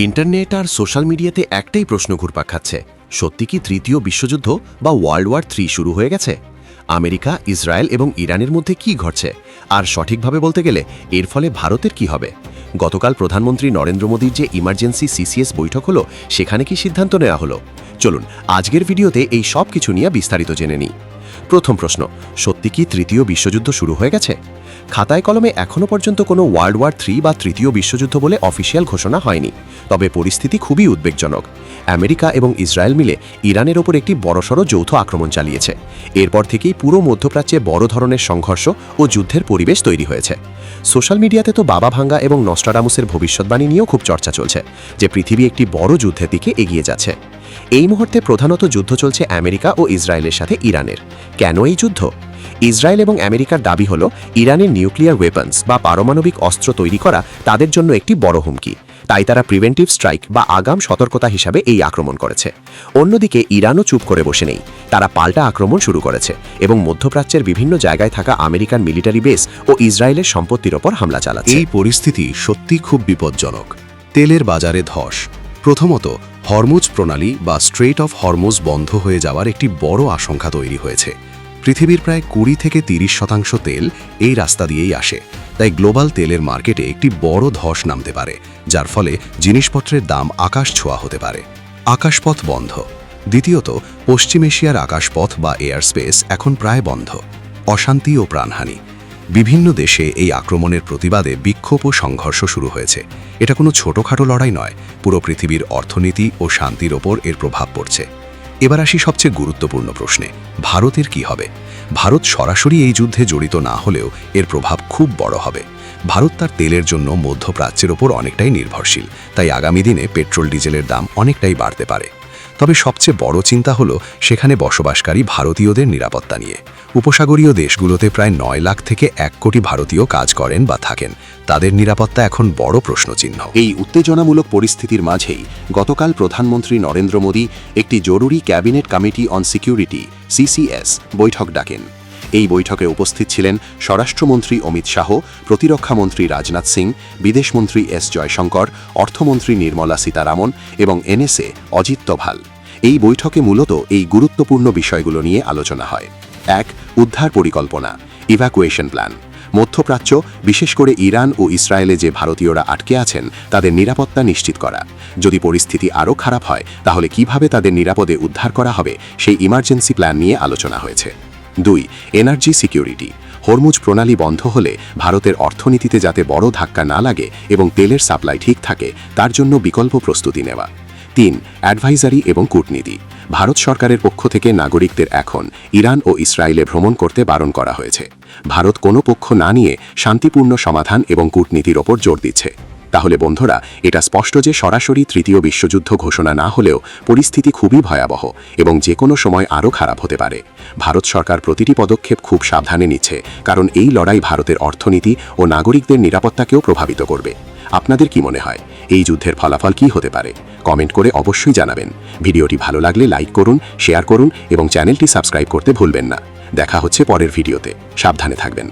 Internet আর social মিডিয়াতে একটাই প্রশ্ন ঘুরপাক খাচ্ছে, সত্যি কি তৃতীয় বিশ্বযুদ্ধ বা ওয়ার্ল্ড ওয়ার 3 শুরু হয়ে গেছে? আমেরিকা, ইসরায়েল এবং ইরানের মধ্যে কি ঘটছে? আর সঠিকভাবে বলতে গেলে এর ফলে ভারতের কি হবে? গতকাল প্রধানমন্ত্রী নরেন্দ্র মোদীর যে ইমার্জেন্সি সিসিএস বৈঠক হলো, সেখানে কি সিদ্ধান্ত নেওয়া হলো? চলুন আজকের ভিডিওতে এই সব কিছু নিয়ে বিস্তারিত জেনে নিই। প্রথম প্রশ্ন, সত্যি কি তৃতীয় বিশ্বযুদ্ধ শুরু হয়ে গেছে? খাতায় কলমে এখনও পর্যন্ত কোনো ওয়ার্ল্ড ওয়ার 3 বা তৃতীয় বিশ্বযুদ্ধ বলে অফিসিয়াল ঘোষণা হয়নি, তবে পরিস্থিতি খুবই উদ্বেগজনক। আমেরিকা এবং ইসরায়েল মিলে ইরানের ওপর একটি বড়সড় যৌথ আক্রমণ চালিয়েছে। এরপর থেকেই পুরো মধ্যপ্রাচ্যে বড় ধরনের সংঘর্ষ ও যুদ্ধের পরিবেশ তৈরি হয়েছে। সোশ্যাল মিডিয়াতে তো বাবা ভাঙ্গা এবং নস্ট্রাডামুসের ভবিষ্যৎবাণী নিয়েও খুব চর্চা চলছে যে পৃথিবী একটি বড় যুদ্ধের দিকে এগিয়ে যাচ্ছে। এই মুহূর্তে প্রধানত যুদ্ধ চলছে আমেরিকা ও ইসরায়েলের সাথে ইরানের। কেন এই যুদ্ধ? ইসরায়েল এবং আমেরিকার দাবি হল ইরানের নিউক্লিয়ার ওয়েপন্স বা পারমাণবিক অস্ত্র তৈরি করা তাদের জন্য একটি বড় হুমকি, তাই তারা প্রিভেন্টিভ স্ট্রাইক বা আগাম সতর্কতা হিসাবে এই আক্রমণ করেছে। অন্যদিকে ইরানও চুপ করে বসে নেই, তারা পাল্টা আক্রমণ শুরু করেছে এবং মধ্যপ্রাচ্যের বিভিন্ন জায়গায় থাকা আমেরিকান মিলিটারি বেস ও ইসরায়েলের সম্পত্তির ওপর হামলা চালাচ্ছে। এই পরিস্থিতি সত্যি খুব বিপজ্জনক। তেলের বাজারে ধস। প্রথমত, হরমুজ প্রণালী বা স্ট্রেট অফ হরমুজ বন্ধ হয়ে যাওয়ার একটি বড় আশঙ্কা তৈরি হয়েছে। পৃথিবীর প্রায় 20 থেকে 30% তেল এই রাস্তা দিয়েই আসে, তাই গ্লোবাল তেলের মার্কেটে একটি বড় ধস নামতে পারে, যার ফলে জিনিসপত্রের দাম আকাশ ছোঁয়া হতে পারে। আকাশপথ বন্ধ। দ্বিতীয়ত, পশ্চিম এশিয়ার আকাশপথ বা এয়ার স্পেস এখন প্রায় বন্ধ। অশান্তি ও প্রাণহানি। বিভিন্ন দেশে এই আক্রমণের প্রতিবাদে বিক্ষোভ ও সংঘর্ষ শুরু হয়েছে। এটা কোনো ছোটখাটো লড়াই নয়, পুরো পৃথিবীর অর্থনীতি ও শান্তির ওপর এর প্রভাব পড়ছে। এবার আসি সবচেয়ে গুরুত্বপূর্ণ প্রশ্নে, ভারতের কি হবে? ভারত সরাসরি এই যুদ্ধে জড়িত না হলেও এর প্রভাব খুব বড় হবে। ভারত তার তেলের জন্য মধ্যপ্রাচ্যের ওপর অনেকটাই নির্ভরশীল, তাই আগামী দিনে পেট্রোল ডিজেলের দাম অনেকটাই বাড়তে পারে। তবে সবচেয়ে বড় চিন্তা হলো সেখানে বসবাসকারী ভারতীয়দের নিরাপত্তা নিয়ে। উপসাগরীয় দেশগুলোতে প্রায় 9 লাখ থেকে 1 কোটি ভারতীয় কাজ করেন বা থাকেন। তাদের নিরাপত্তা এখন বড় প্রশ্নচিহ্ন। এই উত্তেজনামূলক পরিস্থিতির মাঝেই গতকাল প্রধানমন্ত্রী নরেন্দ্র মোদী একটি জরুরি cabinet committee on security CCS বৈঠক ডাকেন। এই বৈঠকে উপস্থিত ছিলেন স্বরাষ্ট্রমন্ত্রী অমিত শাহ, প্রতিরক্ষামন্ত্রী রাজনাথ সিং, বিদেশমন্ত্রী এস জয়শঙ্কর, অর্থমন্ত্রী নির্মলা সীতারামন এবং এনএসএ অজিত দোভাল। এই বৈঠকে মূলত এই গুরুত্বপূর্ণ বিষয়গুলো নিয়ে আলোচনা হয়। 1. উদ্ধার পরিকল্পনা, ইভ্যাকুয়েশন প্ল্যান। মধ্যপ্রাচ্য, বিশেষ করে ইরান ও ইসরায়েলে যে ভারতীয়রা আটকে আছেন তাদের নিরাপত্তা নিশ্চিত করা। যদি পরিস্থিতি আরও খারাপ হয় তাহলে কিভাবে তাদের নিরাপদে উদ্ধার করা হবে সেই ইমার্জেন্সি প্ল্যান নিয়ে আলোচনা হয়েছে। 2. Energy security. হরমুজ প্রণালী বন্ধ হলে ভারতের অর্থনীতিতে যাতে বড় ধাক্কা না লাগে এবং তেলের সাপ্লাই ঠিক থাকে তার জন্য বিকল্প প্রস্তুতি নেওয়া। 3. অ্যাডভাইজারি এবং কূটনীতি। ভারত সরকারের পক্ষ থেকে নাগরিকদের এখন ইরান ও ইসরায়েলে ভ্রমণ করতে বারণ করা হয়েছে। ভারত কোনো পক্ষ না নিয়ে শান্তিপূর্ণ সমাধান এবং কূটনীতির ওপর জোর দিচ্ছে। তাহলে বন্ধুরা, এটা স্পষ্ট যে সরাসরি তৃতীয় বিশ্বযুদ্ধ ঘোষণা না হলেও পরিস্থিতি খুবই ভয়াবহ এবং যে কোনো সময় আরও খারাপ হতে পারে। ভারত সরকার প্রতিটি পদক্ষেপ খুব সাবধানে নিচ্ছে, কারণ এই লড়াই ভারতের অর্থনীতি ও নাগরিকদের নিরাপত্তাকেও প্রভাবিত করবে। আপনাদের কি মনে হয় এই যুদ্ধের ফলাফল কি হতে পারে? কমেন্ট করে অবশ্যই জানাবেন। ভিডিওটি ভালো লাগলে লাইক করুন, শেয়ার করুন এবং চ্যানেলটি সাবস্ক্রাইব করতে ভুলবেন না। দেখা হচ্ছে পরের ভিডিওতে। সাবধানে থাকবেন।